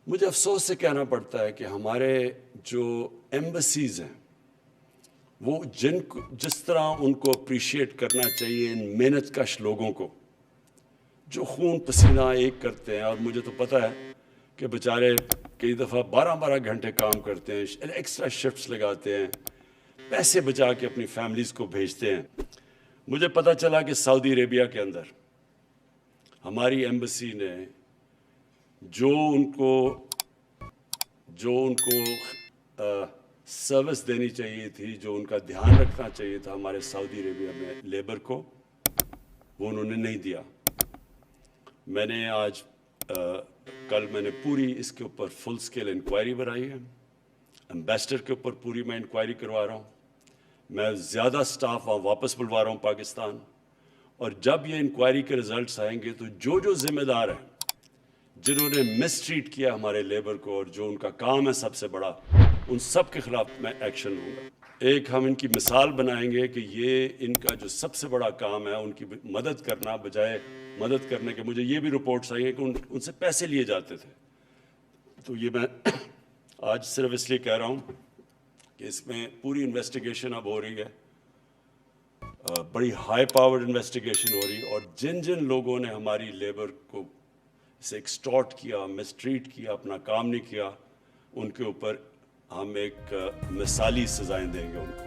مجھے افسوس سے کہنا پڑتا ہے کہ ہمارے جو ایمبسیز ہیں وہ جس طرح ان کو اپریشیٹ کرنا چاہیے ان محنت کش لوگوں کو جو خون پسینہ ایک کرتے ہیں، اور مجھے تو پتہ ہے کہ بیچارے کئی دفعہ 12 گھنٹے کام کرتے ہیں، ایکسٹرا شفٹس لگاتے ہیں، پیسے بچا کے اپنی فیملیز کو بھیجتے ہیں۔ مجھے پتہ چلا کہ سعودی عربیہ کے اندر ہماری ایمبسی نے جو ان کو سروس دینی چاہیے تھی، جو ان کا دھیان رکھنا چاہیے تھا ہمارے سعودی عربیہ میں لیبر کو، وہ انہوں نے نہیں دیا۔ میں نے کل میں نے پوری اس کے اوپر فل سکیل انکوائری بنائی ہے، امبیسڈر کے اوپر پوری میں انکوائری کروا رہا ہوں، میں زیادہ سٹاف وہاں واپس بلوا رہا ہوں پاکستان، اور جب یہ انکوائری کے رزلٹس آئیں گے تو جو ذمہ دار ہیں جنہوں نے مس ٹریٹ کیا ہمارے لیبر کو اور جو ان کا کام ہے سب سے بڑا، ان سب کے خلاف میں ایکشن لوں گا۔ ایک ہم ان کی مثال بنائیں گے کہ یہ ان کا جو سب سے بڑا کام ہے ان کی مدد کرنا، بجائے مدد کرنے کے مجھے یہ بھی رپورٹس آئی ہیں کہ ان سے پیسے لیے جاتے تھے۔ تو یہ میں آج صرف اس لیے کہہ رہا ہوں کہ اس میں پوری انویسٹیگیشن اب ہو رہی ہے، بڑی ہائی پاورڈ انویسٹیگیشن ہو رہی ہے، اور جن لوگوں نے ہماری لیبر کو سے ایکسٹارٹ کیا، مسٹریٹ کیا، اپنا کام نہیں کیا، ان کے اوپر ہم ایک مثالی سزائیں دیں گے ان کو۔